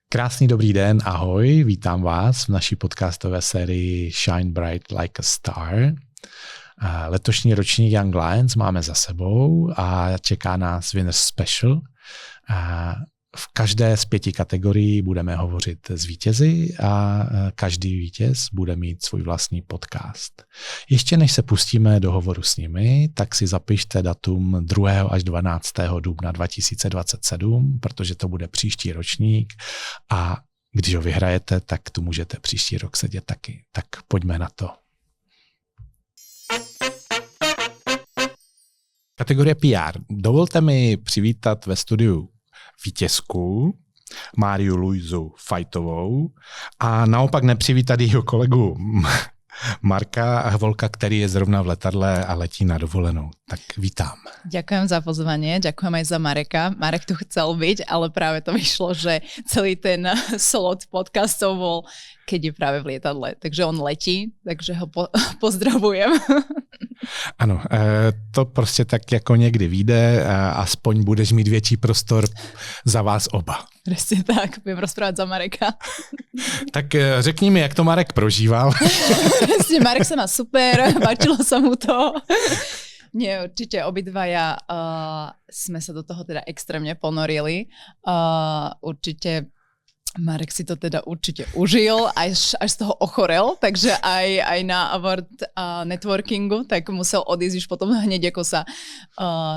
Krásný dobrý den, ahoj, vítám vás v naší podcastové sérii Shine Bright Like a Star. Letošní ročník Young Lions máme za sebou a čeká nás Winners Special. V každé z 5 kategorií budeme hovořit s vítězi a každý vítěz bude mít svůj vlastní podcast. Ještě než se pustíme do hovoru s nimi, tak si zapište datum 2. až 12. dubna 2027, protože to bude příští ročník a když ho vyhrajete, tak tu můžete příští rok sedět taky. Tak pojďme na to. Kategorie PR. Dovolte mi přivítat ve studiu vítězku Máriu Luizu Fajtovou a naopak nepřivítat jeho kolegu Marka Volka, který je zrovna v letadle a letí na dovolenou. Tak vítám. Ďakujem za pozvanie, ďakujem aj za Mareka. Marek tu chcel byť, ale práve to vyšlo, že celý ten slot podcastov bol, keď je práve v lietadle. Takže on letí, takže ho pozdravujem. Ano, to prostě tak jako někdy vyjde, aspoň budeš mít větší prostor za vás oba. Presne tak, budem rozprávať za Mareka. Tak řekni mi, jak to Marek prožíval. Presne, Marek sa má super, páčilo sa mu to. Nie, určite obidvaja sme sa do toho teda extrémne ponorili. Určite Marek si to teda určite užil, až z toho ochorel, takže aj na award networkingu, tak musel odísť už potom hneď, ako sa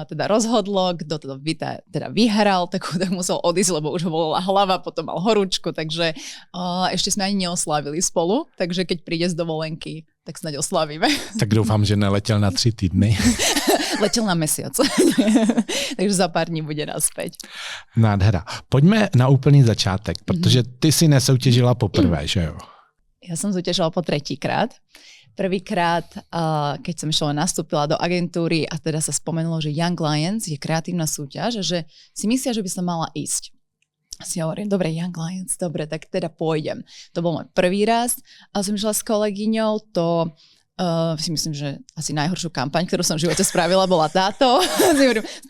teda rozhodlo, kto teda vyhral, tak musel odísť, lebo už ho bola hlava, potom mal horúčku, takže ešte sme ani neoslávili spolu, takže keď príde z dovolenky, tak snáď oslavíme. Tak doufám, že neletěl na 3 týdny. Letěl na mesiac. Takže za pár dní bude naspäť. Nádhera. Pojďme na úplný začátek, protože ty si nesoutěžila poprvé, že jo? Ja som súťažila po 3-krát. Prvýkrát, keď som nastúpila do agentúry a teda sa spomenulo, že Young Lions je kreatívna súťaž a že si myslia, že by som mala ísť. Si hovorím, dobre, Young Lions, dobre, tak teda pôjdem. To bol môj prvý raz a som išla s kolegyňou, to si myslím, že asi najhoršiu kampaň, ktorú som v živote spravila, bola táto.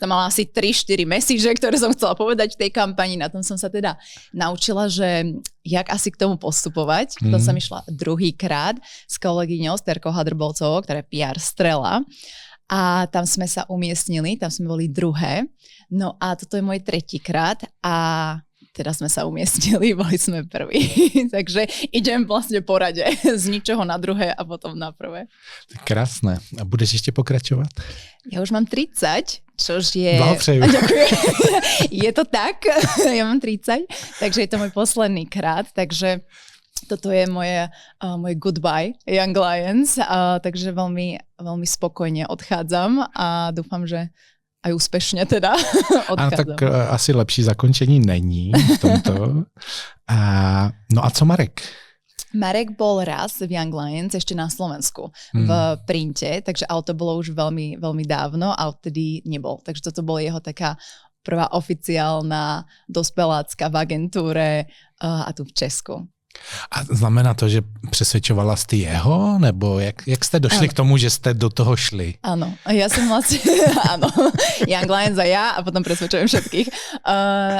Tam mala asi 3-4 message, ktoré som chcela povedať v tej kampani. Na tom som sa teda naučila, že jak asi k tomu postupovať. To som išla druhýkrát s kolegyňou, s Terkou Hadrbovcovou, ktorá je PR strela. A tam sme sa umiestnili, tam sme boli druhé. No a toto je môj 3-krát a teraz sme sa umiestnili, boli sme prví. Takže idem vlastne po rade z ničoho na druhé a potom na prvé. Krásne. A budeš ešte pokračovať? Ja už mám 30, čož je... Blahopřeju. Ďakujem. Je to tak, ja mám 30, takže je to môj posledný krát, takže toto je môj goodbye Young Lions, takže veľmi, veľmi spokojne odchádzam a dúfam, že aj úspešne teda odchádzam. A tak asi lepší zakončení není v tomto. No a co Marek? Marek bol raz v Young Lions ešte na Slovensku v printe, takže ale to bolo už veľmi, veľmi dávno a odtedy nebol. Takže toto bola jeho taká prvá oficiálna dospelácka v agentúre a tu v Česku. A znamená to, že přesvědčovala jste jeho? Nebo jak jste došli k tomu, že jste do toho šli? Áno, ja som vlastne, áno, Young Lions a ja a potom presvedčujem všetkých.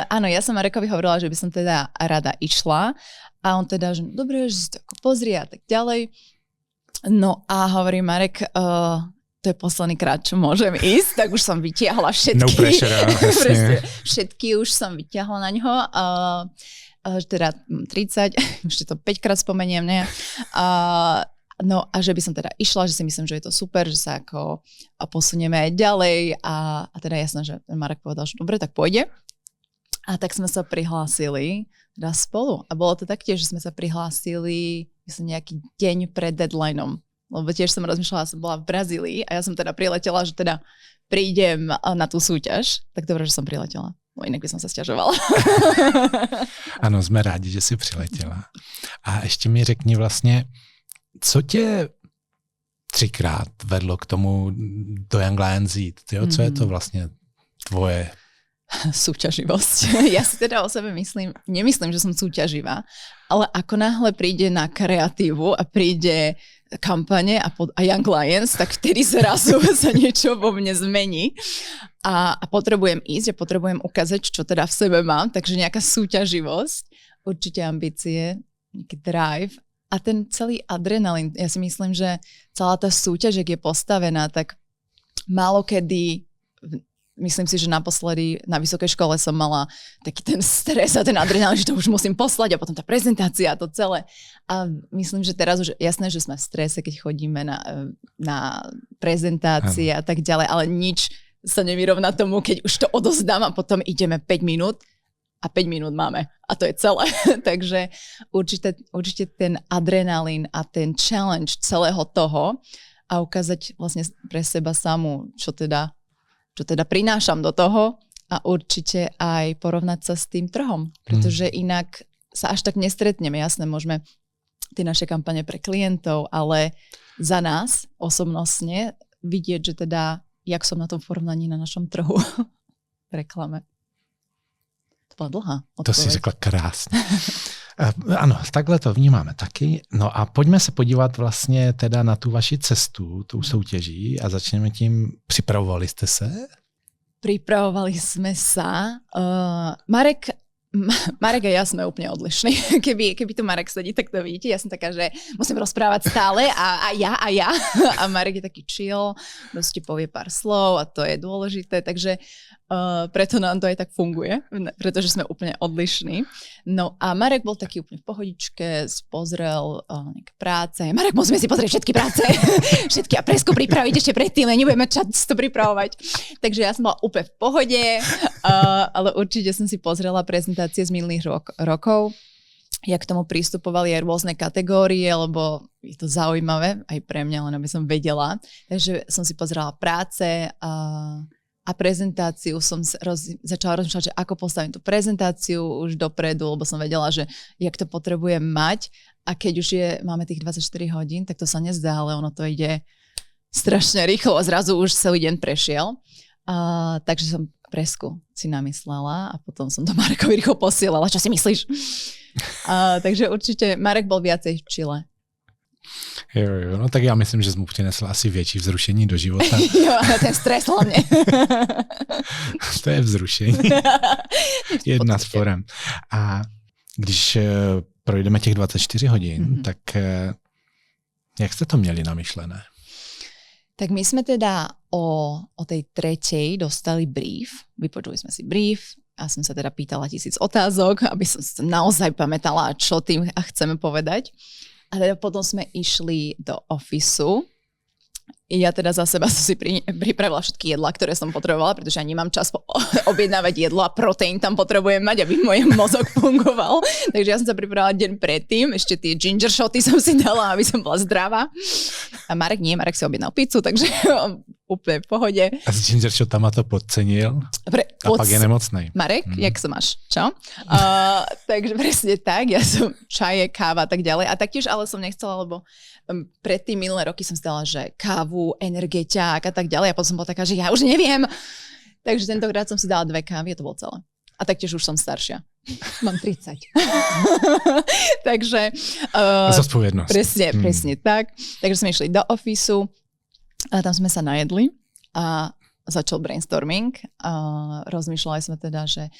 Áno, ja som Marekovi hovorila, že by som teda rada išla a on teda, že dobre, že si to ako pozrie a tak ďalej. No a hovorí Marek, to je posledný krát, čo môžem ísť, tak už som vytiahla všetky. No pressure, jasne. Všetky už som vytiahla na ňoho. Teda 30, ešte to 5-krát spomeniem, ne? No a že by som teda išla, že si myslím, že je to super, že sa ako posunieme aj ďalej a teda jasné, že ten Marek povedal, že dobre, tak pôjde. A tak sme sa prihlásili teda spolu. A bolo to taktiež, že sme sa prihlásili myslím nejaký deň pred deadlineom. Lebo tiež som rozmýšľala, som bola v Brazílii a ja som teda priletela, že teda prídem na tú súťaž. Tak dobre, že som priletela. No inak by som sa sťažovala. Ano, jsme rádi, že jsi přiletěla. A ještě mi řekni vlastně, co tě 3krát vedlo k tomu do Young Lions jít? Co je to vlastně tvoje? Súťaživosť. Ja si teda o sebe nemyslím, že som súťaživá, ale ako náhle príde na kreatívu a príde kampane a Young Lions, tak vtedy zrazu sa niečo vo mne zmení a potrebujem ísť a potrebujem ukázať, čo teda v sebe mám, takže nejaká súťaživosť určite ambície, nejaký drive a ten celý adrenalín. Ja si myslím, že celá tá súťaž, ak je postavená, tak málo kedy, myslím si, že naposledy na vysokej škole som mala taký ten stres a ten adrenalín, že to už musím poslať a potom tá prezentácia a to celé. A myslím, že teraz už jasné, že sme v strese, keď chodíme na prezentácie a tak ďalej, ale nič sa nevyrovná tomu, keď už to odozdám a potom ideme 5 minút a 5 minút máme. A to je celé. Takže určite ten adrenalín a ten challenge celého toho a ukázať vlastne pre seba samú, čo teda prinášam do toho a určite aj porovnať sa s tým trhom. Pretože inak sa až tak nestretneme. Jasné, môžeme tie naše kampane pre klientov, ale za nás osobnostne vidieť, že teda jak som na tom porovnaní na našom trhu v reklame. To bola dlhá odpoveď. To si řekla krásně. Ano, takhle to vnímáme taky. No a pojďme se podívat vlastně teda na tu vaši cestu, tou soutěží a začneme tím. Připravovali jste se? Pripravovali sme sa. Marek a ja sme úplne odlišní. Keby tu Marek sedí, tak to vidíte. Ja som taká, že musím rozprávať stále a ja. A Marek je taký chill, proste povie pár slov a to je dôležité. Takže preto nám to aj tak funguje, pretože sme úplne odlišní. No a Marek bol taký úplne v pohodičke, pozrel nejaké práce. Marek, musíme si pozrieť všetky práce. Všetky a presku pripraviť ešte predtým, nebudeme čas to pripravovať. Takže ja som bola úplne v pohode, ale určite som si pozrela prezentácie z minulých rokov. Jak k tomu pristupovali aj rôzne kategórie, lebo je to zaujímavé aj pre mňa, len aby som vedela. Takže som si pozrela práce a prezentáciu som začala rozmýšľať, že ako postavím tú prezentáciu už dopredu, lebo som vedela, že jak to potrebujem mať a keď už máme tých 24 hodín, tak to sa nezdá, ale ono to ide strašne rýchlo a zrazu už celý deň prešiel. Takže som presku si namyslela a potom som to Marekovi rýchlo posielala. Čo si myslíš? Takže určite Marek bol viacej v Chile. Jo, no tak já myslím, že jsi mu přinesl asi větší vzrušení do života. Jo, ten stres hlavně. To je vzrušení. Jedna z forem. A když projdeme těch 24 hodin, tak jak jste to měli namyšlené? Tak my sme teda o tej 3:00 dostali brief, vypočuli sme si brief a som sa teda pýtala 1000 otázok, aby som sa naozaj pamätala, čo tým chceme povedať. A teda potom sme išli do ofisu. Ja teda za seba som si pripravila všetky jedlá, ktoré som potrebovala, pretože ani nemám čas objednávať jedlo a proteín tam potrebujem mať, aby môj mozog fungoval. Takže ja som sa pripravila deň predtým, ešte tie ginger shoty som si dala, aby som bola zdravá. A Marek si objednal pizzu, takže úplne v pohode. A s ginger shotama to podcenil a pak je nemocnej. Marek, jak sa máš? Čo? Takže presne tak, ja som čaje, káva a tak ďalej. A taktiež ale som nechcela, lebo predtým minulé roky som si dala, že kávu, energeťák a tak ďalej a potom som bola taká, že ja už neviem. Takže tentokrát som si dala 2 kávy a to bolo celé. A taktiež už som staršia. Mám 30. Takže zodpovednosť. Presne tak. Takže sme išli do ofisu a tam sme sa najedli a začal brainstorming. Rozmýšľali sme teda, že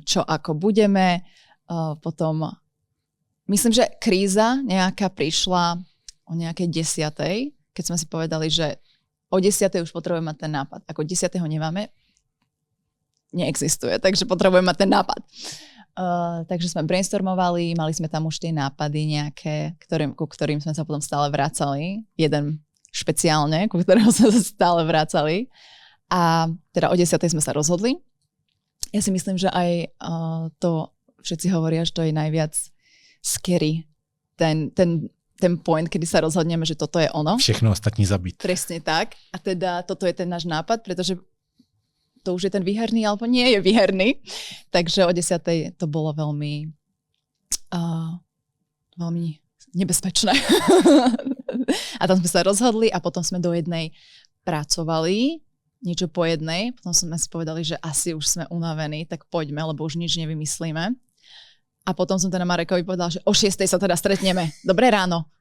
čo ako budeme. Potom myslím, že kríza nejaká prišla o nejakej 10:00, keď sme si povedali, že o 10:00 už potrebujeme mať ten nápad. Ako 10:00 ho nemáme, neexistuje, takže potrebujeme mať ten nápad. Takže sme brainstormovali, mali sme tam už tie nápady nejaké, ku ktorým sme sa potom stále vracali. Jeden špeciálne, ku ktorému sme sa stále vracali. A teda o 10:00 sme sa rozhodli. Ja si myslím, že aj to všetci hovoria, že to je najviac scary. Ten point, kedy sa rozhodneme, že toto je ono. Všechno ostatní zabít. Presne tak. A teda toto je ten náš nápad, pretože to už je ten výherný, alebo nie je výherný. Takže o 10:00 to bolo veľmi nebezpečné. A tam sme sa rozhodli a potom sme do 1:00 pracovali, niečo po 1:00. Potom sme si povedali, že asi už sme unavení, tak poďme, lebo už nič nevymyslíme. A potom som teda Marekovi povedala, že o 6:00 sa teda stretneme. Dobré ráno.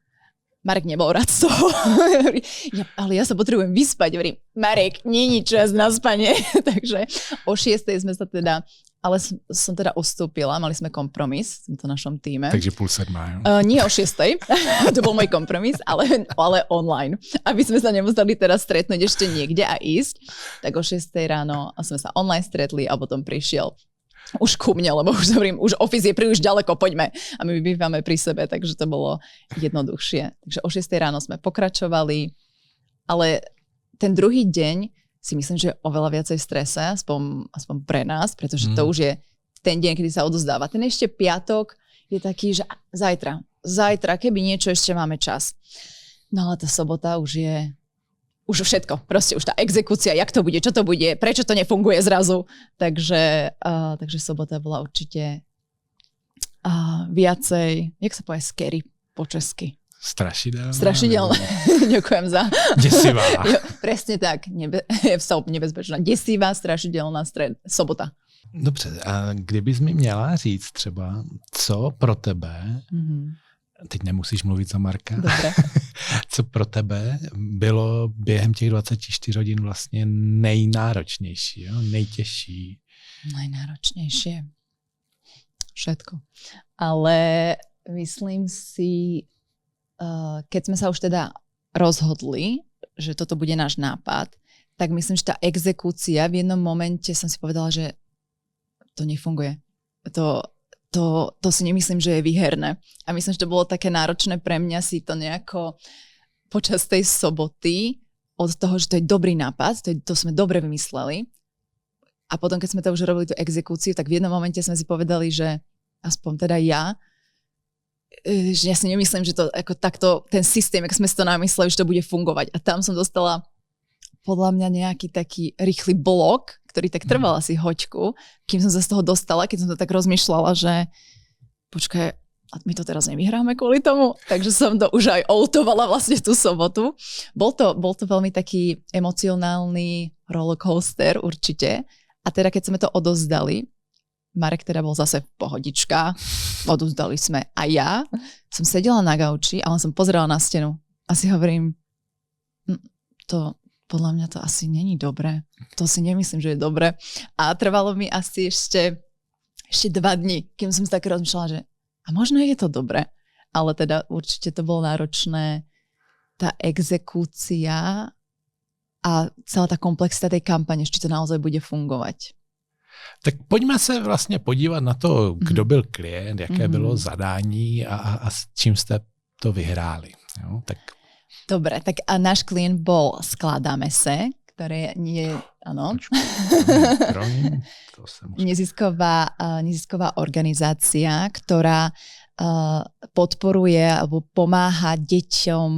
Marek nebol rád z toho. Ale ja sa potrebujem vyspať. Hovorím, Marek, nie je čas na spanie. Takže o 6:00 sme sa teda ale som teda ustúpila, mali sme kompromis v tomto našom týme. Takže 6:30, jo? Nie o 6:00, to bol môj kompromis, ale online. Aby sme sa nemuseli teraz stretnúť ešte niekde a ísť, tak o 6:00 ráno sme sa online stretli a potom prišiel už ku mne, lebo už hovorím, už office je príliš ďaleko, poďme. A my bývame pri sebe, takže to bolo jednoduchšie. Takže o 6:00 ráno sme pokračovali, ale ten druhý deň si myslím, že je oveľa viacej strese, aspoň pre nás, pretože to už je ten deň, kedy sa odozdáva. Ten ešte piatok je taký, že zajtra, keby niečo, ešte máme čas. No ale tá sobota už je už všetko, proste už tá exekúcia, jak to bude, čo to bude, prečo to nefunguje zrazu. Takže sobota bola určite viacej, jak sa povie scary po česky. Strašidelná. Ďakujem za... Desivá. Jo, presne tak. Nebezpečná. Desivá, strašidelná sobota. Dobře, a kdybys mi měla říct třeba, co pro tebe, teď nemusíš mluvit za Marka, dobre. Co pro tebe bylo během těch 24 hodin vlastně nejnáročnější, jo? Nejtěžší? Najnáročnejšie. Všetko. Ale myslím si, keď sme sa už teda rozhodli, že toto bude náš nápad, tak myslím, že tá exekúcia v jednom momente som si povedala, že to nefunguje. To si nemyslím, že je výherné. A myslím, že to bolo také náročné pre mňa si to nejako počas tej soboty od toho, že to je dobrý nápad, to sme dobre vymysleli. A potom, keď sme to už robili tú exekúciu, tak v jednom momente sme si povedali, že aspoň teda že ja si nemyslím, že to ako takto, ten systém, jak sme si to namysleli, že to bude fungovať. A tam som dostala podľa mňa nejaký taký rýchly blok, ktorý tak trval asi hoďku, kým som sa z toho dostala, keď som to tak rozmýšľala, že počkaj, a my to teraz nevyhráme kvôli tomu. Takže som to už aj outovala vlastne tú sobotu. Bol to veľmi taký emocionálny rollercoaster určite. A teda keď sme to odozdali, Marek teda bol zase pohodička, odozdali sme a ja som sedela na gauči a len som pozerala na stenu a si hovorím, to podľa mňa to asi není dobré. To si nemyslím, že je dobré. A trvalo mi asi ešte 2 dni, kým som si tak rozmýšľala, že a možno je to dobré. Ale teda určite to bolo náročné, tá exekúcia a celá tá komplexita tej kampane, či to naozaj bude fungovať. Tak pojďme se vlastně podívat na to, kdo byl klient, jaké bylo zadání a s čím jste to vyhráli. Jo, tak. Dobre, tak a náš klient bol Skladáme se, ktoré nie je, áno, nezisková organizácia, ktorá podporuje alebo pomáha deťom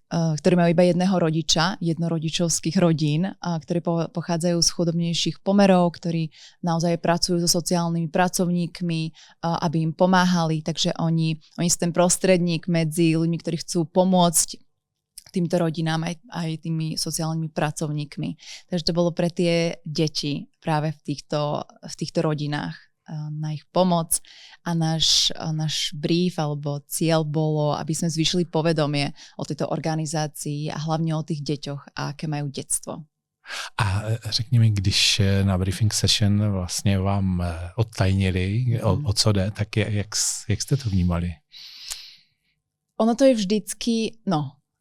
ktorí majú iba jedného rodiča, jednorodičovských rodín, ktorí pochádzajú z chudobnejších pomerov, ktorí naozaj pracujú so sociálnymi pracovníkmi, aby im pomáhali. Takže oni sú ten prostredník medzi ľuďmi, ktorí chcú pomôcť týmto rodinám aj tými sociálnymi pracovníkmi. Takže to bolo pre tie deti práve v týchto rodinách na ich pomoc a náš brief alebo cieľ bolo, aby sme zvýšili povedomie o tejto organizácii a hlavne o tých deťoch a aké majú detstvo. A řekni mi, když na briefing session vlastně vám odtajnili, o co jde, tak jak jste to vnímali? Ono to je vždycky,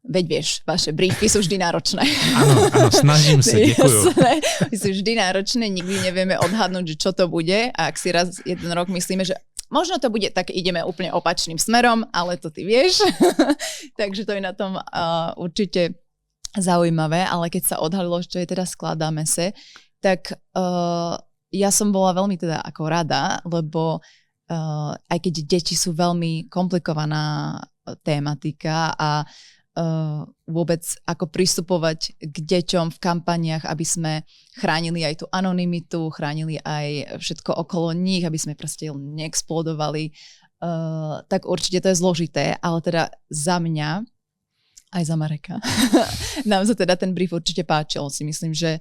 veď vieš, vaše briefy sú vždy náročné. Áno, snažím sa, ďakujem. Sú vždy náročné, nikdy nevieme odhadnúť, že čo to bude. A ak si raz jeden rok myslíme, že možno to bude, tak ideme úplne opačným smerom, ale to ty vieš. Takže to je na tom určite zaujímavé, ale keď sa odhalilo, čo je teda Skladáme se, tak ja som bola veľmi teda ako rada, lebo aj keď deti sú veľmi komplikovaná tematika a vôbec ako pristupovať k deťom v kampaniách, aby sme chránili aj tú anonymitu, chránili aj všetko okolo nich, aby sme proste neexplodovali, tak určite to je zložité, ale teda za mňa, aj za Mareka, nám sa teda ten brief určite páčil. Si myslím, že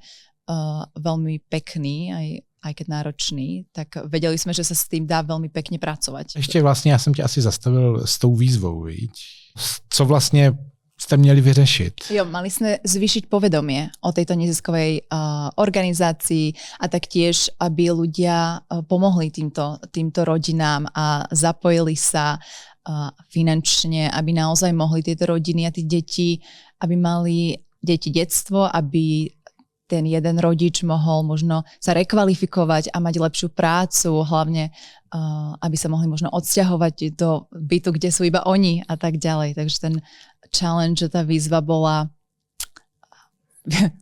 veľmi pekný, aj keď náročný, tak vedeli sme, že sa s tým dá veľmi pekne pracovať. Ešte vlastne, ja som ťa asi zastavil s tou výzvou, víš? Co vlastne jste měli vyřešit? Jo, mali sme zvýšiť povedomie o tejto neziskovej organizácii a taktiež, aby ľudia pomohli týmto rodinám a zapojili sa finančne, aby naozaj mohli tieto rodiny a tí deti, aby mali deti detstvo, aby ten jeden rodič mohol možno sa rekvalifikovať a mať lepšiu prácu, hlavne aby sa mohli možno odsťahovať do bytu, kde sú iba oni a tak ďalej. Takže ten challenge, tá výzva bola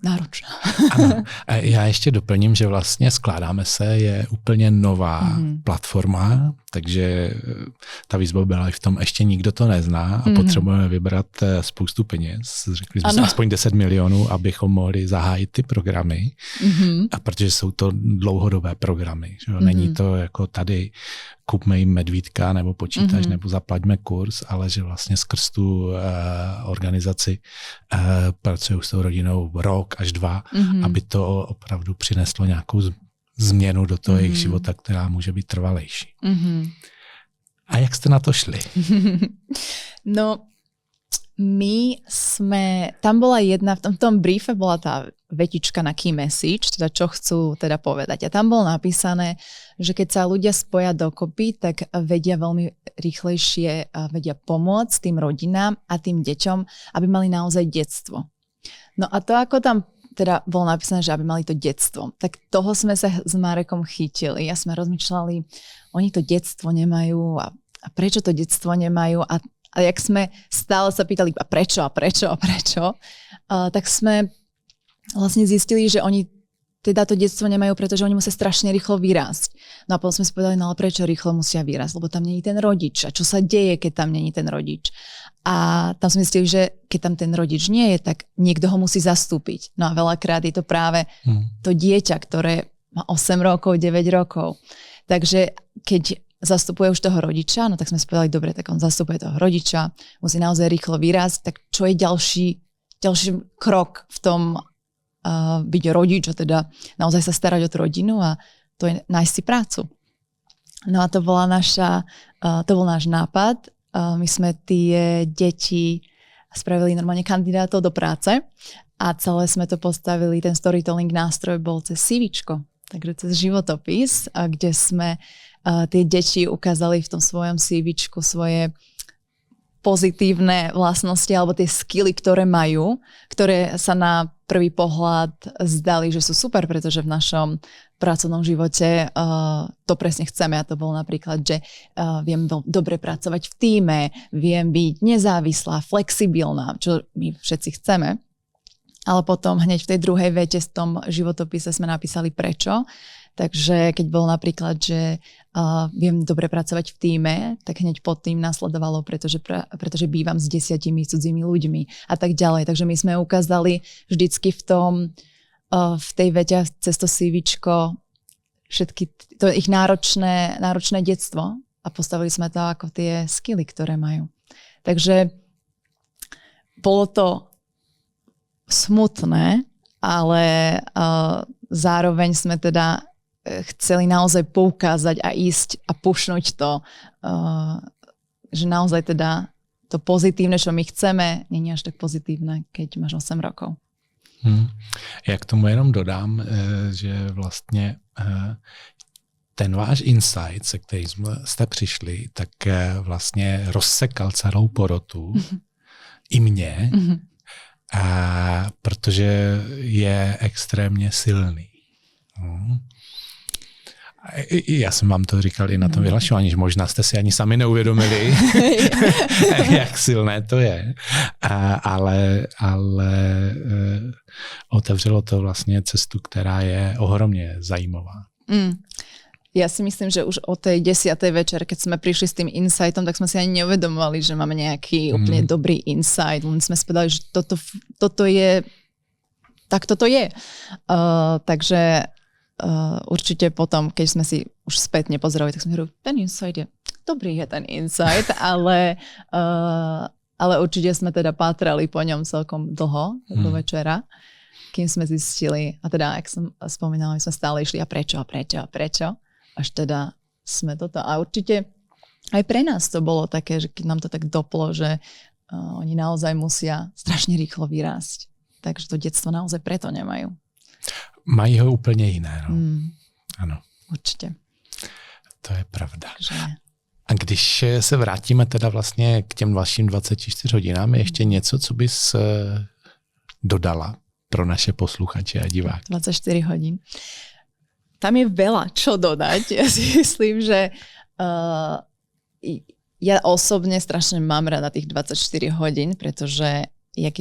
náročná. Ano. Já ještě doplním, že vlastně Skládáme se je úplně nová platforma, takže ta výzva byla i v tom, ještě nikdo to nezná a potřebujeme vybrat spoustu peněz. Řekli jsme si aspoň 10 milionů, abychom mohli zahájit ty programy, a protože jsou to dlouhodobé programy. Že? Není to jako tady kupme jim medvídka nebo počítač nebo zaplaťme kurz, ale že vlastně skrz tu organizaci pracují s tou rodinou rok až 2, aby to opravdu přineslo nějakou změnu do toho jejich života, která může být trvalejší. A jak jste na to šli? No, tam bola jedna, v tom briefe bola tá vetička na key message, teda čo chcú teda povedať. A tam bolo napísané, že keď sa ľudia spoja dokopy, tak vedia veľmi rýchlejšie vedia pomôcť tým rodinám a tým deťom, aby mali naozaj detstvo. No a to, ako tam teda bolo napísané, že aby mali to detstvo, tak toho sme sa s Marekom chytili. Ja sme rozmýšľali, oni to detstvo nemajú a prečo to detstvo nemajú a jak sme stále sa pýtali a prečo, tak sme vlastne zistili, že oni teda to detstvo nemajú, pretože oni musia strašne rýchlo vyrásť. No a potom sme si povedali, no ale prečo rýchlo musia vyrásť, lebo tam není ten rodič. A čo sa deje, keď tam není ten rodič? A tam sme zistili, že keď tam ten rodič nie je, tak niekto ho musí zastúpiť. No a veľakrát je to práve to dieťa, ktoré má 8 rokov, 9 rokov. Takže keď zastupuje už toho rodiča, no tak sme si povedali, dobre, tak on zastupuje toho rodiča, musí naozaj rýchlo vyrásť, tak čo je ďalší krok v tom byť rodič a teda naozaj sa starať o tú rodinu a to je nájsť si prácu. No a to bol náš nápad. My sme tie deti spravili normálne kandidátov do práce a celé sme to postavili, ten storytelling nástroj bol cez CVčko, takže cez životopis, kde sme tie deti ukázali v tom svojom CVčku svoje pozitívne vlastnosti alebo tie skily, ktoré majú, ktoré sa na prvý pohľad zdali, že sú super, pretože v našom pracovnom živote to presne chceme. A to bolo napríklad, že viem dobre pracovať v tíme, viem byť nezávislá, flexibilná, čo my všetci chceme. Ale potom hneď v tej druhej vete v tom životopise sme napísali prečo. Takže keď bolo napríklad, že viem dobre pracovať v tíme, tak hneď pod tým nasledovalo, pretože bývam s 10 cudzími ľuďmi a tak ďalej. Takže my sme ukázali vždycky v tej vete cez to CVčko všetky to ich náročné detstvo a postavili sme to ako tie skily, ktoré majú. Takže bolo to smutné, ale zároveň sme teda chceli naozaj poukázať a ísť a pušnúť to, že naozaj teda to pozitívne, čo my chceme, nie je až tak pozitívne, keď máš 8 rokov. Já k tomu jenom dodám, že vlastně ten váš insight, se kterým jste přišli, tak vlastně rozsekal celou porotu i mě, protože je extrémně silný. Já jsem vám to říkal i na tom vyhlašování, že možná jste si ani sami neuvědomili, jak silné to je. Ale otevřelo to vlastně cestu, která je ohromně zajímavá. Ja si myslím, že už o tej 10. večer, keď sme prišli s tým insightom, tak sme si ani neuvedomovali, že máme nejaký úplne dobrý insight. Len sme si povedali, že toto je, tak toto je. Takže určite potom, keď sme si už spätne pozerali, tak sme hovorili, ten insight je, dobrý je ten insight, ale určite sme teda pátrali po ňom celkom dlho do večera, kým sme zistili, a teda, jak som spomínala, my sme stále išli a prečo, až teda sme toto. A určite aj pre nás to bolo také, že keď nám to tak doplo, že Oni naozaj musia strašne rýchlo vyrásť. Takže to detstvo naozaj preto nemajú. Mají ho úplně jiné. No. Ano. Určitě. To je pravda. Takže... A když se vrátíme teda vlastně k těm vašim 24 hodinám, je ještě něco, co bys dodala pro naše posluchače a diváky? 24 hodín. Tam je veľa čo dodať. Ja si myslím, že ja osobne strašne mám rada tých 24 hodín, pretože jak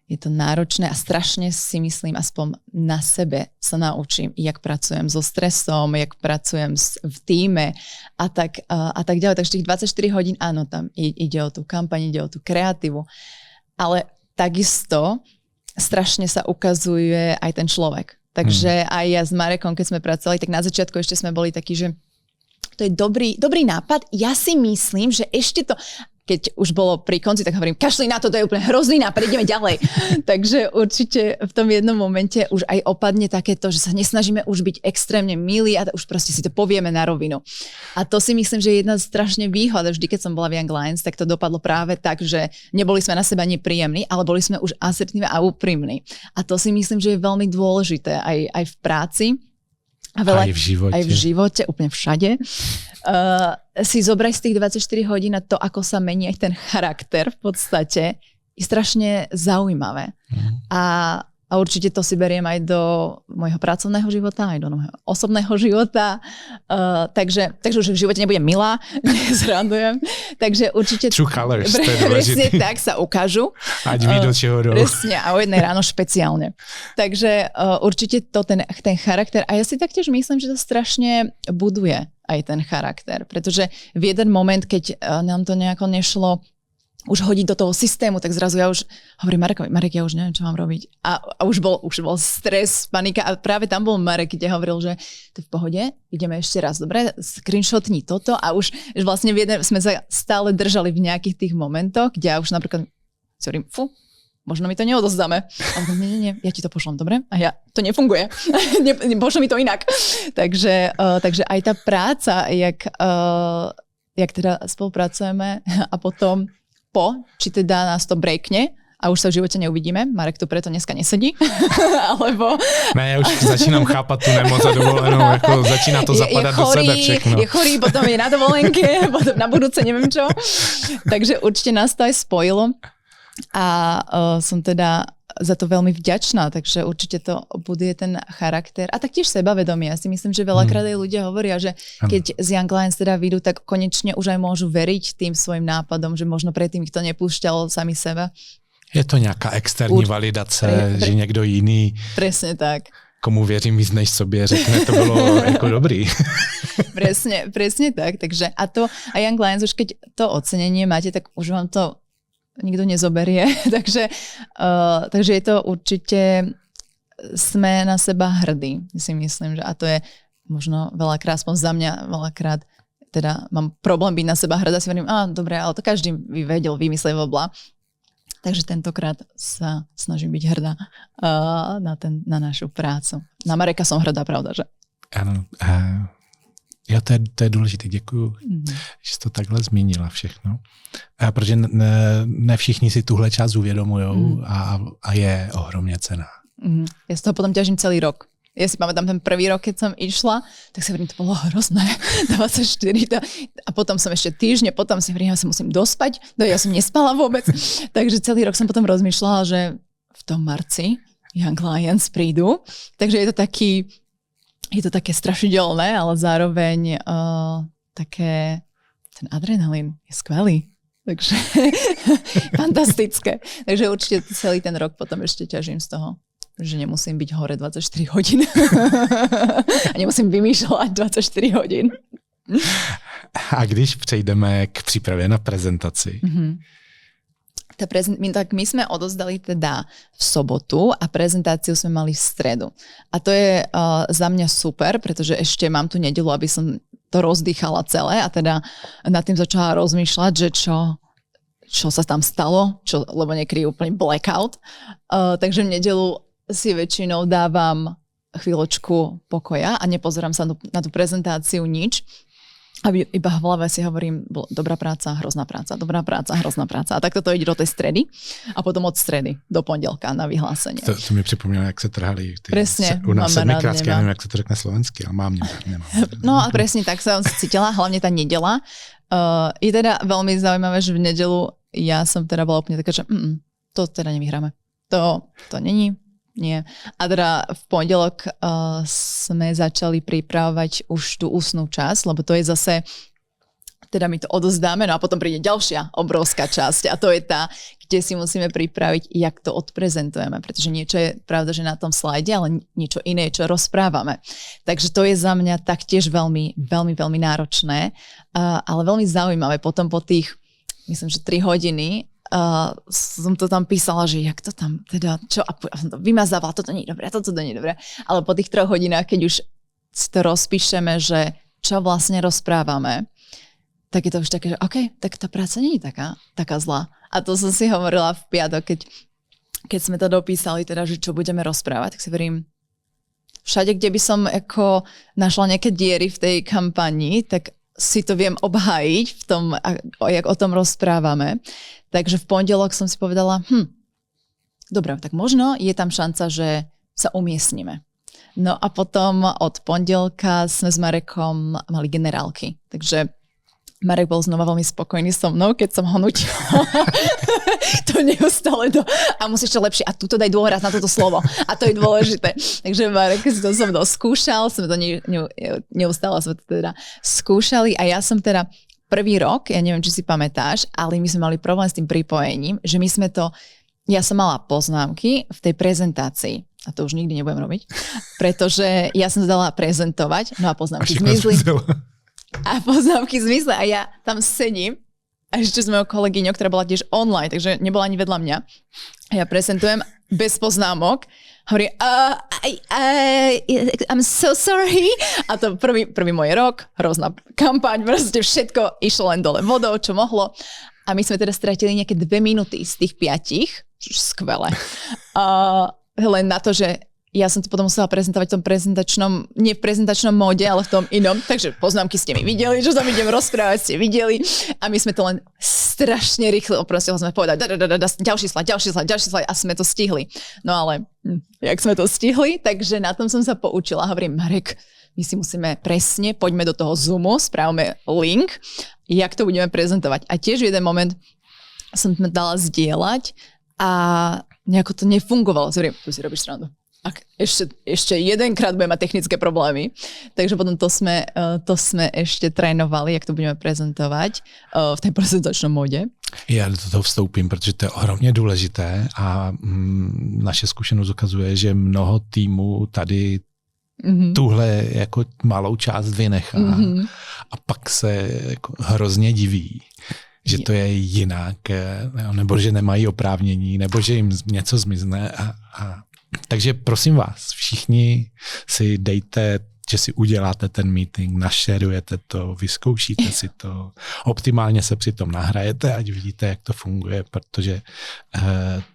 je to náročné a strašne si myslím, aspoň na sebe sa naučím, jak pracujem so stresom, jak pracujem v tíme a tak ďalej. Takže tých 24 hodín, áno, tam ide o tú kampaň, ide o tú kreatívu. Ale takisto strašne sa ukazuje aj ten človek. Takže aj ja s Marekom, keď sme pracovali, tak na začiatku ešte sme boli takí, že to je dobrý nápad. Ja si myslím, že ešte to... Keď už bolo pri konci, tak hovorím, kašli na to, to je úplne hrozný nápad, ideme ďalej. Takže určite v tom jednom momente už aj opadne takéto, že sa nesnažíme už byť extrémne milí a už proste si to povieme na rovinu. A to si myslím, že je jedna strašne výhoda. Vždy, keď som bola v Young Lions, tak to dopadlo práve tak, že neboli sme na seba nepríjemní, ale boli sme už asertívni a úprimní. A to si myslím, že je veľmi dôležité aj v práci. A veľa, aj v živote, úplne všade. Si zobrať z tých 24 hodín a to, ako sa mení aj ten charakter v podstate, je strašne zaujímavé. A určite to si beriem aj do môjho pracovného života, aj do môjho osobného života. Takže už v živote nebudem milá, nezradujem. Takže určite... True colors, to je presne tak sa ukážu. Ať ví, do čeho jdou. Presne, a o jednej ráno špeciálne. Takže určite to ten charakter. A ja si taktiež myslím, že to strašne buduje aj ten charakter. Pretože v jeden moment, keď nám to nejako nešlo už hodiť do toho systému, tak zrazu ja už hovorím Marek, ja už neviem, čo mám robiť. A už bol stres, panika a práve tam bol Marek, kde hovoril, že to je v pohode, ideme ešte raz, dobre, screenshotni toto a už vlastne sme sa stále držali v nejakých tých momentoch, kde ja už napríklad si hovorím, možno mi to neodozdáme. A nie, ja ti to pošlem, dobre? A ja, to nefunguje. Pošlo mi to inak. Takže aj tá práca, jak teda spolupracujeme a potom či teda nás to breakne a už sa v živote neuvidíme. Marek tu preto dneska nesedí. Alebo... Ne, ja už začínam chápať tú nemoc a dovolenú, ako začína to zapadať do sebe všechno. Je chorý, potom je na dovolenke, potom na budúce neviem čo. Takže určite nás to aj spojilo a som teda za to veľmi vďačná, takže určite to buduje ten charakter a taktiež sebavedomie. Ja si myslím, že veľakrát aj ľudia hovoria, že keď z Young Lions teda vyjdú, tak konečne už aj môžu veriť tým svojim nápadom, že možno predtým ich to nepúšťalo sami seba. Je to nějaká externí validace, že někdo jiný. Presne tak. Komu věřím víc než sobě, řekne, to bylo jako dobrý. Presne tak. Takže a Young Lions, už keď to ocenenie máte, tak už vám to nikto nezoberie, takže je to určite, sme na seba hrdí, si myslím, že a to je možno veľakrát, aspoň za mňa veľakrát, teda mám problém byť na seba hrdá, si hovorím, dobre, ale to každý vedel vymyslieť vobla. Takže tentokrát sa snažím byť hrdá na našu prácu. Na Mareka som hrdá, pravda, že? Ano, jo, to je důležité, děkuju, že jsi to takhle zmínila všechno. Protože ne všichni si tuhle část uvědomujou a je ohromně cenná. Ja z toho potom ťažím celý rok. Ja si pamätám ten prvý rok, keď som išla, tak si hovorím, to bolo hrozné, 24, a potom som ešte týždne, potom si hovorím, ja sa musím dospať, ja som nespala vôbec. Takže celý rok som potom rozmýšľala, že v tom marci Young Lions prídu, takže je to také strašidelné, ale zároveň také, ten adrenalín je skvelý. Takže fantastické. Takže určite celý ten rok potom ešte ťažím z toho, že nemusím byť hore 24 hodín. A nemusím vymýšľať 24 hodín. A když přejdeme k přípravě na prezentaci, my sme odozdali teda v sobotu a prezentáciu sme mali v stredu. A to je za mňa super, pretože ešte mám tu nedeľu, aby som to rozdýchala celé a teda nad tým začala rozmýšľať, že čo sa tam stalo, lebo niekedy je úplne blackout. Takže v nedeľu si väčšinou dávam chvíľočku pokoja a nepozerám sa na tú prezentáciu nič. A iba v hlave si hovorím, dobrá práca, hrozná práca, dobrá práca, hrozná práca. A takto to ide do tej stredy a potom od stredy do pondelka na vyhlásenie. To mi připomnělo, jak se trhali presne, u nás sedmikrátky, ja neviem, jak sa to řekne slovensky, ale mám nemám. No a presne tak som sa cítila, hlavne tá nedeľa. Je teda veľmi zaujímavé, že v nedeľu ja som teda bola úplne taká, že to teda nevyhráme. To není. Nie. A teda v pondelok sme začali pripravovať už tú ústnu časť, lebo to je zase, teda my to odozdáme, no a potom príde ďalšia obrovská časť a to je tá, kde si musíme pripraviť, jak to odprezentujeme, pretože niečo je pravda, že na tom slajde, ale niečo iné, čo rozprávame. Takže to je za mňa taktiež veľmi, veľmi, veľmi náročné, ale veľmi zaujímavé. Potom po tých, myslím, že 3 hodiny som to tam písala, že jak to tam teda, čo, a som to vymazávala, toto nie je dobré, toto nie je dobré. Ale po tých 3 hodinách, keď už si to rozpíšeme, že čo vlastne rozprávame, tak je to už také, že OK, tak tá práca nie je taká zlá. A to som si hovorila v piatok, keď sme to dopísali, teda, že čo budeme rozprávať, tak si verím, všade, kde by som ako našla nejaké diery v tej kampani, tak si to viem obhájiť v tom, jak o tom rozprávame. Takže v pondelok som si povedala, dobre, tak možno je tam šanca, že sa umiestnime. No a potom od pondelka sme s Marekom mali generálky. Takže Marek bol znova veľmi spokojný so mnou, keď som ho nutila. To neustále a musíš to lepšie. A tuto daj dôraz na toto slovo. A to je dôležité. Takže Marek si to so mnou skúšal, sme to neustále sme to teda skúšali a ja som teda prvý rok, ja neviem, či si pamätáš, ale my sme mali problém s tým pripojením, že my sme to, ja som mala poznámky v tej prezentácii. A to už nikdy nebudem robiť. Pretože ja som to dala prezentovať, no a poznámky zmizli. A poznámky zmizli a ja tam sedím a ešte s mojou kolegyňou, ktorá bola tiež online, takže nebola ani vedľa mňa. A ja prezentujem bez poznámok. Hovorím, I'm so sorry. A to prvý môj rok, hrozná kampaň, proste všetko išlo len dole vodou, čo mohlo. A my sme teda stratili nejaké 2 minúty z tých 5, skvelé. Len na to, že ja som to potom musela prezentovať v tom prezentačnom, nie v prezentačnom móde, ale v tom inom. Takže poznámky ste mi videli, čo tam idem rozprávať, ste videli. A my sme to len strašne rýchlo, proste sme povedali, ďalší slajd a sme to stihli. No ale, jak sme to stihli, takže na tom som sa poučila. Hovorím, Marek, my si musíme presne, poďme do toho Zoomu, správame link, jak to budeme prezentovať. A tiež v jeden moment som to dala zdieľať a nejako to nefungovalo. Hovorím, tu si robíš srandu. Ak ešte jedenkrát budeme mať technické problémy. Takže potom to sme ešte trénovali, jak to budeme prezentovať v tej prezentačnom móde. Já do toho vstoupím, protože to je ohromně důležité a naše zkušenost ukazuje, že mnoho týmů tady tuhle jako malou část vynechá a pak se jako hrozně diví, že to je jinak, nebo že nemají oprávnění, nebo že jim něco zmizne takže prosím vás, všichni si dejte, že si uděláte ten meeting, našerujete to, vyzkoušíte si to, optimálně se přitom nahrajete, ať vidíte, jak to funguje, protože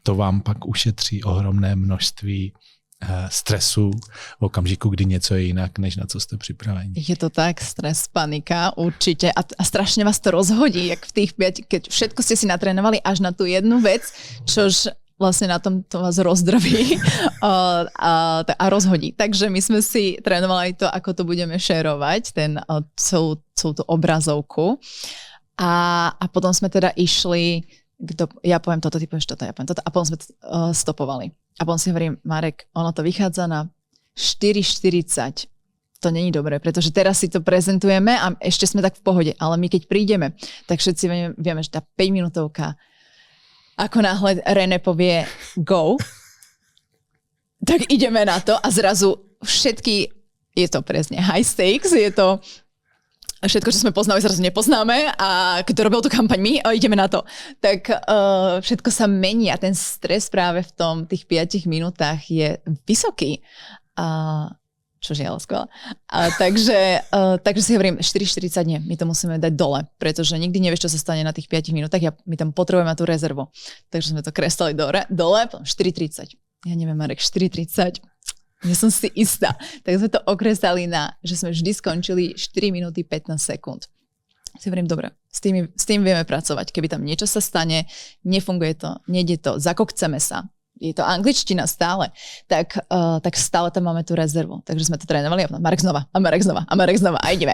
to vám pak ušetří ohromné množství stresu v okamžiku, kdy něco je jinak, než na co jste připraveni. Je to tak, stres, panika, určite. A strašne vás to rozhodí, jak v tých 5, keď všetko ste si natrénovali až na tú jednu vec, čož vlastne na tom to vás rozdrví a rozhodí. Takže my sme si trénovali to, ako to budeme šerovať, celú tú obrazovku. A potom sme teda išli, ja poviem toto, ty povieš toto, ja poviem toto, a potom sme stopovali. A potom si hovorím, Marek, ono to vychádza na 4:40. To není dobré, pretože teraz si to prezentujeme a ešte sme tak v pohode, ale my keď prídeme, tak všetci vieme, že tá 5-minútovka, ako náhle René povie go, tak ideme na to a zrazu všetky, je to presne high stakes, je to všetko, čo sme poznali, zrazu nepoznáme a kto robil tú kampaň my, ideme na to. Tak všetko sa mení a ten stres práve v tých 5 minútach je vysoký. Čo je ale skvelé. Takže si hovorím, 4:40 nie, my to musíme dať dole, pretože nikdy nevieš, čo sa stane na tých 5 minútach, my tam potrebujeme tú rezervu. Takže sme to kreslili dole, 4:30. Ja neviem, Marek, 4:30. Nie som si istá. Tak sme to okresali na, že sme vždy skončili 4 minúty 15 sekúnd. Si hovorím, dobre, s tým vieme pracovať. Keby tam niečo sa stane, nefunguje to, nejde to, zakokceme sa. Je to angličtina stále, tak stále tam máme tú rezervu. Takže sme to trénovali a Marek znova a ideme.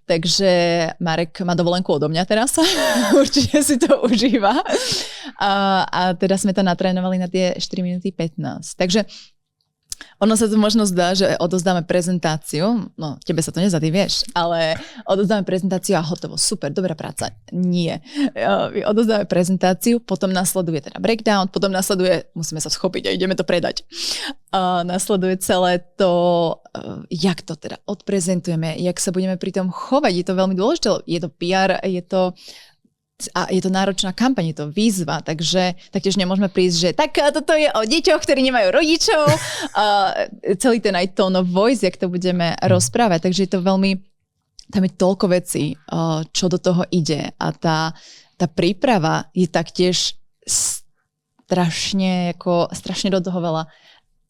Takže Marek má dovolenku odo mňa teraz. Určite si to užíva. A teda sme to natrénovali na tie 4 minúty 15. Takže ono sa to možno zdá, že odozdáme prezentáciu, no tebe sa to nezadí, vieš, ale odozdáme prezentáciu a hotovo, super, dobrá práca. Nie. Odozdáme prezentáciu, potom nasleduje teda breakdown, potom nasleduje, musíme sa schopiť a ideme to predať. Nasleduje celé to, jak to teda odprezentujeme, jak sa budeme pri tom chovať, je to veľmi dôležité, je to PR, je to náročná kampaň, je to výzva, takže taktiež nemôžeme prísť, že tak toto je o deťoch, ktorí nemajú rodičov, celý ten aj tone of voice, jak to budeme rozprávať, takže je to veľmi, tam je toľko vecí, čo do toho ide a tá príprava je taktiež strašne do toho veľa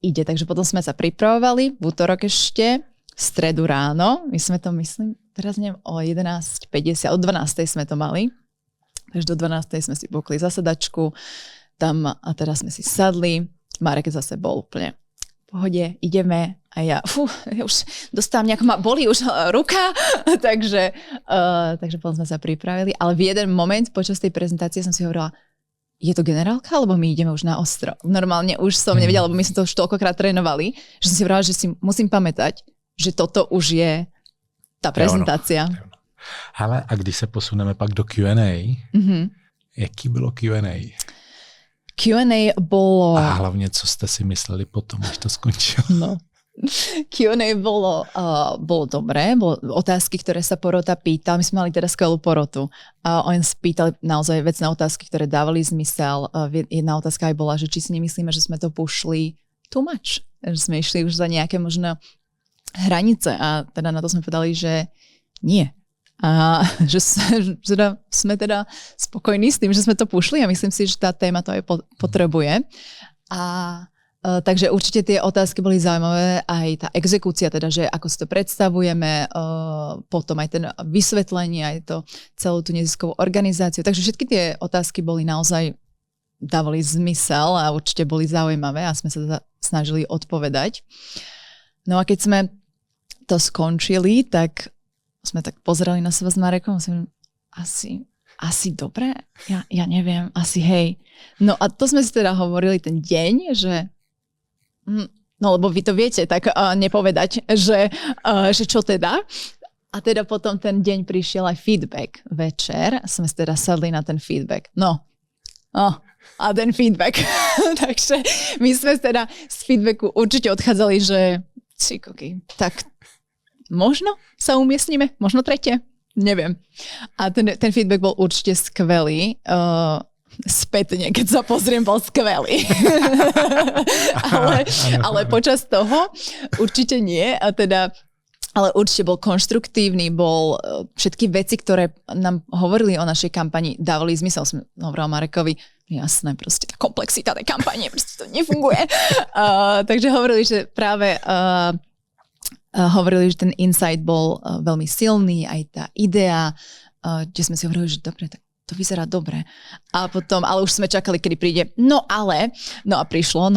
ide, takže potom sme sa pripravovali, v útorok ešte, v stredu ráno, my sme to teraz neviem, o 11:50, o 12:00 sme to mali, takže do 12:00 sme si bukli zasadačku, tam a teraz sme si sadli, Marek zase bol úplne v pohode, ideme a ja už dostávam nejako, ma bolí už ruka, takže potom sme sa pripravili, ale v jeden moment počas tej prezentácie som si hovorila, je to generálka, alebo my ideme už na ostro. Normálne už som nevedela, lebo my sme to už toľkokrát trénovali, že som si hovorila, že si musím pamätať, že toto už je tá prezentácia. Hele, a když se posuneme pak do Q&A, jaký bylo Q&A? Q&A bolo... A hlavně, co jste si mysleli potom, až to skončilo? No. Q&A bolo dobré, bolo otázky, ktoré sa porota pýtal. My sme mali teda skvelú porotu. On spýtal naozaj vecné otázky, ktoré dávali zmysel. Jedna otázka aj bola, že či si nemyslíme, že sme to pušli too much. Že sme išli už za nejaké možno hranice a teda na to sme povedali, že nie. A že sme teda spokojní s tým, že sme to pušli a myslím si, že tá téma to aj potrebuje. Takže určite tie otázky boli zaujímavé, aj tá exekúcia, teda, že ako si to predstavujeme, potom aj ten vysvetlenie, aj to celú tú neziskovú organizáciu. Takže všetky tie otázky boli naozaj, dávali zmysel a určite boli zaujímavé a sme sa snažili odpovedať. No a keď sme to skončili, tak sme tak pozerali na seba s Marekom a som asi dobre? Ja neviem, asi hej. No a to sme si teda hovorili ten deň, že no lebo vy to viete, tak nepovedať, že čo teda. A teda potom ten deň prišiel aj feedback večer. Sme si teda sadli na ten feedback. No a ten feedback. Takže my sme teda z feedbacku určite odchádzali, že tak možno sa umiestnime, možno tretie, neviem. A ten feedback bol určite skvelý. Spätne, keď sa pozriem, bol skvelý. ale počas toho určite nie. A teda, ale určite bol konštruktívny, bol všetky veci, ktoré nám hovorili o našej kampani, dávali zmysel. Som hovorila Marekovi, jasné, proste tá komplexita tej kampane, proste to nefunguje. Takže hovorili, že práve hovorili, že ten insight bol veľmi silný, aj tá idea, kde sme si hovorili, že dobre, tak to vyzerá dobre. A potom, ale už sme čakali, kedy príde, no a prišlo,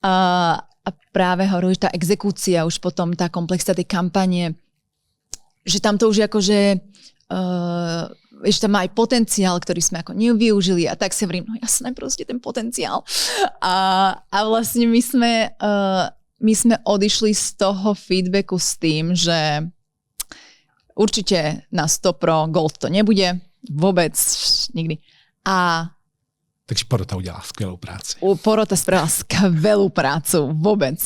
a práve hovorili, že tá exekúcia, už potom tá komplexita tej kampane, že tam to už akože, že tam má aj potenciál, ktorý sme ako nevyužili a tak si hovorím, no jasné, proste ten potenciál. A vlastne my sme odišli z toho feedbacku s tým, že určite na 100 Pro Gold to nebude, vôbec nikdy. Takže porota udělá skvělou práci. Porota spravila skvelú prácu, vôbec.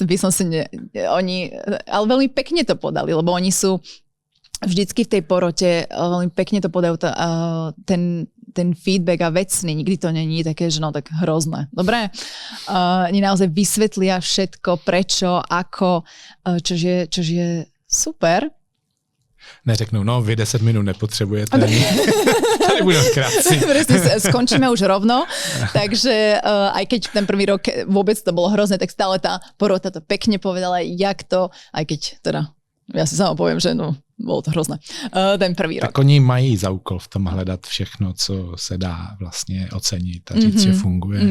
Ale veľmi pekne to podali, lebo oni sú vždycky v tej porote, veľmi pekne to podajú ten feedback a vecný, nikdy to není také, že no tak hrozné. Dobre? Oni naozaj vysvetlia všetko, prečo, ako, čož je super. Neřeknou, no vy 10 minút nepotřebujete. Tady budem krátci. Presne, skončíme už rovno. Takže aj keď ten prvý rok vôbec to bolo hrozné, tak stále tá porota to pekne povedala, jak to, aj keď teda, ja si sama poviem, že no, bolo to hrozné. Ten prvý rok. Tak oni mají za úkol v tom hledat všechno, co se dá vlastně ocenit a říct, že funguje.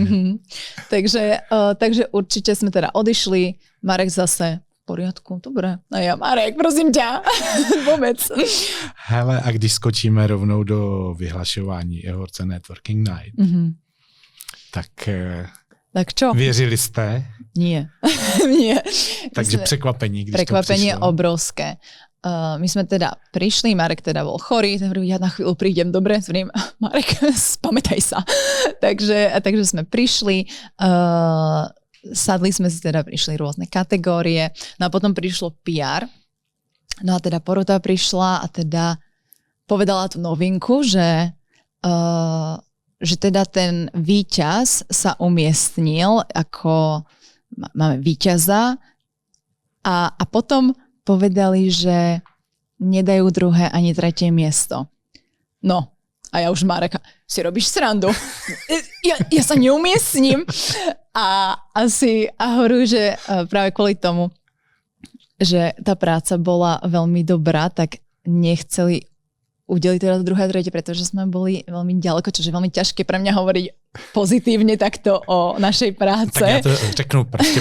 Takže určite sme teda odišli. Marek zase v poriadku, dobre. A ja, Marek, prosím ťa, vôbec. Hele, a když skočíme rovnou do vyhlašování Awards and Networking Night, tak čo? Věřili jste? Nie. Nie. Takže překvapení, když Prekvapenie to prišlo. obrovské. My sme teda prišli, Marek teda bol chorý, ja na chvíľu prídem, dobre, Marek, spamätaj sa. takže sme prišli, sadli sme si teda, prišli rôzne kategórie, no a potom prišlo PR, no a teda porota prišla a teda povedala tú novinku, že teda ten víťaz sa umiestnil ako, máme víťaza a potom povedali, že nedajú druhé ani tretie miesto. No, a ja už Mareka, si robíš srandu. Ja sa neumiestním. A hovorím, že práve kvôli tomu, že tá práca bola veľmi dobrá, tak nechceli udeliť teda druhé a tretie, pretože sme boli veľmi ďaleko, čo je veľmi ťažké pre mňa hovoriť pozitívne takto o našej práce. Tak ja to řeknu, prostě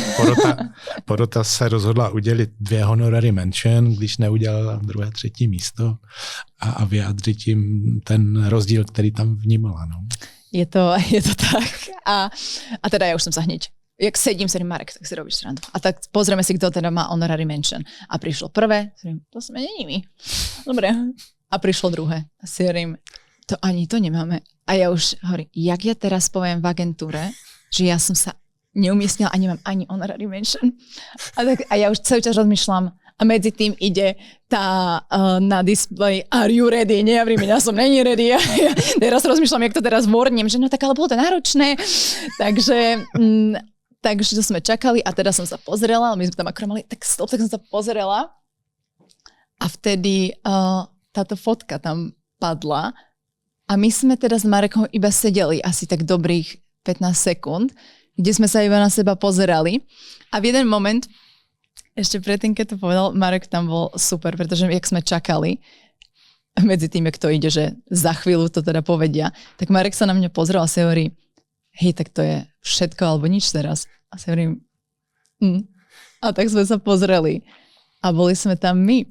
porota se rozhodla udělit 2 honorary mention, když neudělala druhé, třetí místo a vyjádřit tím ten rozdíl, který tam vnímala. No. Je to tak. A teda ja už som sa hneď, jak sedím, Marek, tak si robíš srandu. A tak pozrieme si, kto teda má honorary mention. A prišlo prvé, to sme není my. Dobre. A prišlo druhé. A si hovorím, to ani to nemáme. A ja už hovorím, jak ja teraz poviem v agentúre, že ja som sa neumiestnila a nemám ani honorary mention. A ja už celý čas rozmýšľam a medzi tým ide tá na display Are you ready? Nie, ja vrím, ja som není ready. Ja teraz rozmýšľam, jak to teraz vorním, že no tak ale bolo to náročné. Takže to sme čakali a teda som sa pozrela, my sme tam akorát mali, tak som sa pozrela a vtedy táto fotka tam padla a my sme teda s Marekom iba sedeli asi tak dobrých 15 sekúnd, kde sme sa iba na seba pozerali a v jeden moment, ešte predtým, keď to povedal, Marek tam bol super, pretože jak sme čakali, medzi tým, jak to ide, že za chvíľu to teda povedia, tak Marek sa na mňa pozrel a si hovorí, hej, tak to je všetko alebo nič teraz. A si hovorím, A tak sme sa pozreli a boli sme tam my.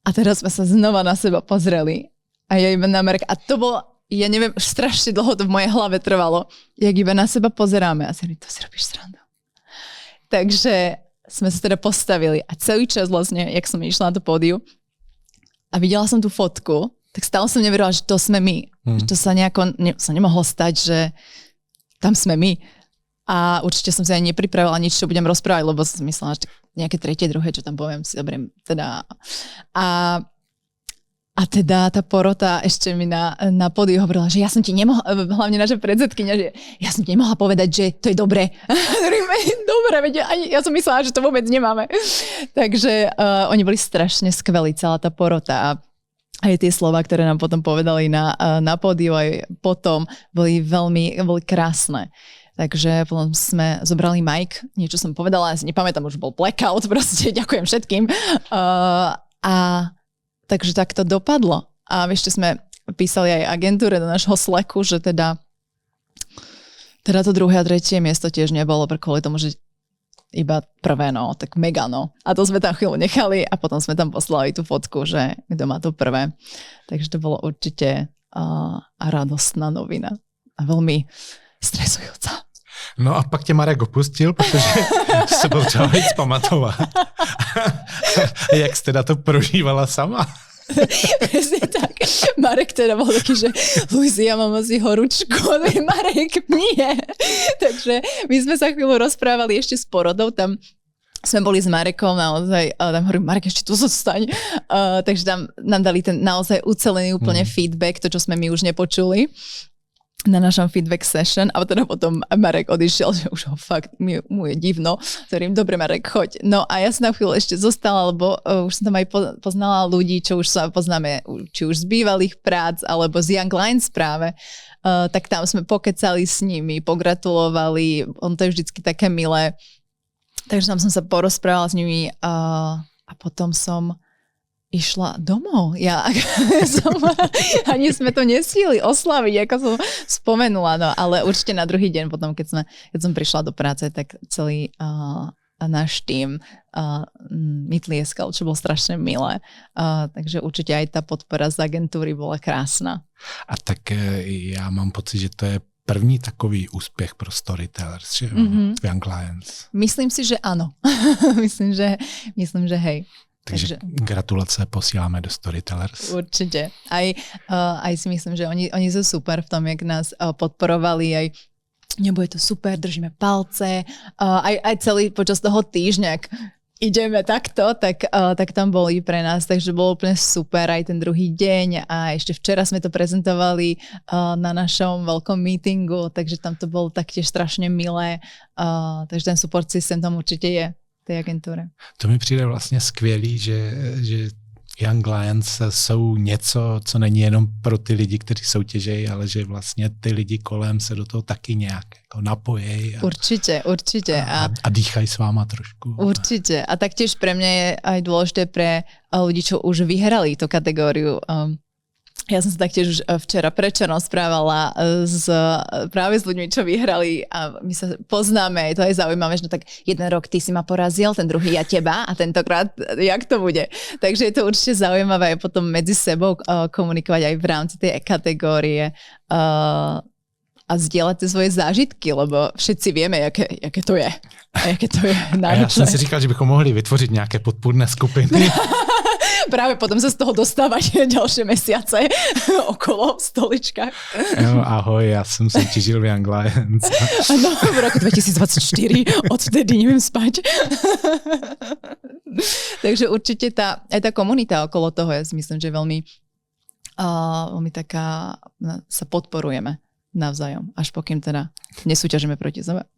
A teraz sme sa znova na seba pozreli a ja iba na Mareka. A to bolo, ja neviem, strašne dlho to v mojej hlave trvalo, jak iba na seba pozeráme a si hovorím, to si robíš srandu. Takže sme sa teda postavili a celý čas vlastne, jak som išla na to pódiu a videla som tú fotku, tak stále som neverila, že to sme my. Že to sa nejako, sa nemohlo stať, že tam sme my. A určite som si aj nepripravila nič, čo budem rozprávať, lebo som myslela, že nejaké tretie, druhé, čo tam poviem, si dobriem. Teda. A teda tá porota ešte mi na pódiu hovorila, že ja som ti nemohla, hlavne naša predsedkyňa, že ja som ti nemohla povedať, že to je dobré. Dobre, veď ja som myslela, že to vôbec nemáme. Takže oni boli strašne skvelí, celá tá porota a aj tie slova, ktoré nám potom povedali na pódiu, aj potom boli krásne. Takže potom sme zobrali mic, niečo som povedala, ja si nepamätám, už bol blackout, proste ďakujem všetkým. Takže tak to dopadlo. A ešte sme písali aj agentúre do nášho Slacku, že teda to druhé a tretie miesto tiež nebolo, kvôli tomu, že iba prvé, no, tak mega, no. A to sme tam chvíľu nechali a potom sme tam poslali tú fotku, že kto má to prvé. Takže to bolo určite radostná novina a veľmi stresujúca. No a pak tě Marek opustil, protože se byl třeba víc pamatovat. Jak jste na to prožívala sama? Presne tak. Marek teda bol taký, že Luisi, ja mám asi horúčku, ale Marek nie. Takže my sme sa chvíľu rozprávali ešte s porodou, tam sme boli s Marekom naozaj, tam hovorím, Marek, ešte tu zostaň. Takže tam nám dali ten naozaj ucelený úplne feedback, to, čo sme my už nepočuli. na našom feedback session a teda potom Marek odišiel, že už ho fakt mu je divno, ktorým dobre Marek, choď. No a ja som na chvíľu ešte zostala, lebo už som tam aj poznala ľudí, čo už sa poznáme, či už z bývalých prác, alebo z Young Lions práve, tak tam sme pokecali s nimi, pogratulovali, on to je vždycky také milé, takže tam som sa porozprávala s nimi a potom som išla domov. Ani sme to nestíhli oslaviť, ako som spomenula, no, ale určite na druhý deň potom, keď som prišla do práce, tak celý náš tím mi tlieskal, čo bolo strašne milé. Takže určite aj tá podpora z agentúry bola krásna. A tak já mám pocit, že to je první takový úspěch pro storytellers, že Young Lions. Myslím si, že áno. Myslím, že hej. Takže gratulace posíláme do Storytellers. Určite. Aj si myslím, že oni sú super v tom, jak nás podporovali, aj nebude to super, držíme palce, aj celý počas toho týždňa, ideme takto, tak tam boli pre nás, takže bolo úplne super aj ten druhý deň a ešte včera sme to prezentovali na našom veľkom meetingu, takže tam to bolo taktiež strašne milé, takže ten support systém tam určite je. Té agentuře. To mi přijde vlastně skvělý, že Young Lions jsou něco, co není jenom pro ty lidi, kteří soutěžejí, ale že vlastně ty lidi kolem se do toho taky nějak jako napojejí. Určite. A dýchají s váma trošku. Určite. A taktiež pre mňa je aj dôležité pre ľudí, čo už vyhrali tú kategóriu. Ja som sa taktiež už včera prečerom správala práve s ľuďmi, čo vyhrali a my sa poznáme, je to aj zaujímavé, že no tak jeden rok ty si ma porazil, ten druhý ja teba a tentokrát jak to bude. Takže je to určite zaujímavé aj potom medzi sebou komunikovať aj v rámci tej kategórie a zdieľať tie svoje zážitky, lebo všetci vieme, jaké to je. A jaké to je náročné. A ja som si říkal, že bychom mohli vytvořit nejaké podpůrné skupiny. Práve potom sa z toho dostávať ďalšie mesiace okolo v stoličkách. Jo, ahoj, ja som soutěžil v Young Lions. No, v roku 2024, odvtedy neviem spať. Takže určite aj tá komunita okolo toho, ja si myslím, že veľmi taká, sa podporujeme navzájom, až pokým teda nesúťažíme proti sebe.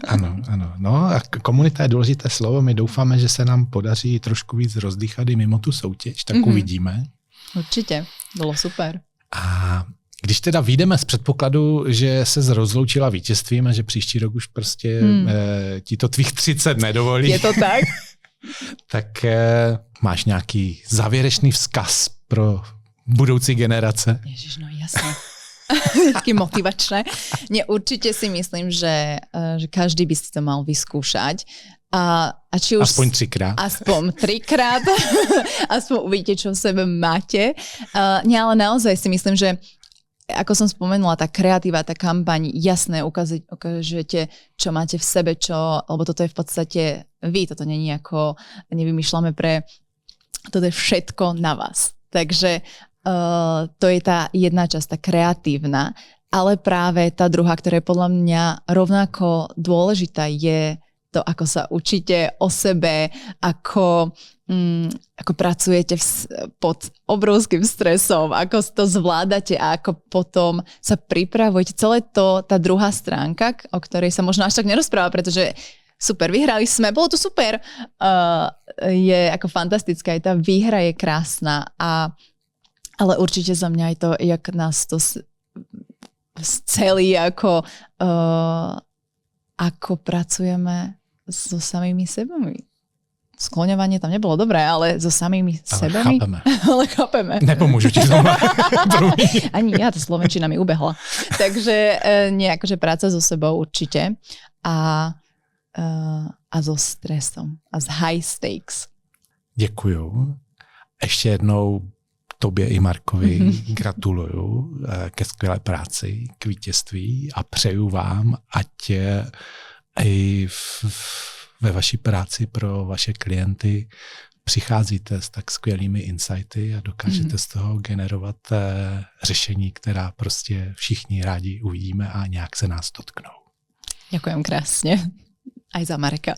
Ano. No a komunita je důležité slovo. My doufáme, že se nám podaří trošku víc rozdýchat i mimo tu soutěž, tak uvidíme. Určitě, bylo super. A když teda vyjdeme z předpokladu, že se rozloučila vítězstvím a že příští rok už prostě ti to tvých 30 nedovolí. Je to tak? Tak máš nějaký závěrečný vzkaz pro budoucí generace? Ježiš, no jasne. Vždycky motivačné. Nie, určite si myslím, že každý by si to mal vyskúšať. A či už aspoň 3-krát. Aspoň 3-krát. Aspoň uvidíte, čo v sebe máte. Nie, ale naozaj si myslím, že ako som spomenula, tá kreatíva, tá kampaň, jasné, ukážete, čo máte v sebe, lebo toto je v podstate vy, toto nie je ako nevymýšľame toto je všetko na vás. Takže to je tá jedna časť, tá kreatívna, ale práve tá druhá, ktorá je podľa mňa rovnako dôležitá, je to, ako sa učíte o sebe, ako pracujete pod obrovským stresom, ako to zvládate a ako potom sa pripravujete. Celé to, tá druhá stránka, o ktorej sa možno až tak nerozpráva, pretože super, vyhrali sme, bolo to super, je ako fantastická, aj tá výhra je krásna ale určite za mňa aj to, jak nás to celý, ako pracujeme so samými sebami. Skloňovanie tam nebolo dobré, ale so samými sebami. Ale chápeme. Nepomôžu ti doma. Ani ja, tá slovenčina mi ubehla. Takže akože práca so sebou určite a so stresom a s high stakes. Děkuju. Ještě jednou tobě i Markovi gratuluju ke skvělé práci, k vítězství a přeju vám, ať i ve vaší práci pro vaše klienty přicházíte s tak skvělými insighty a dokážete z toho generovat řešení, která prostě všichni rádi uvidíme a nějak se nás dotknou. Ďakujem krásne. Aj za Mareka.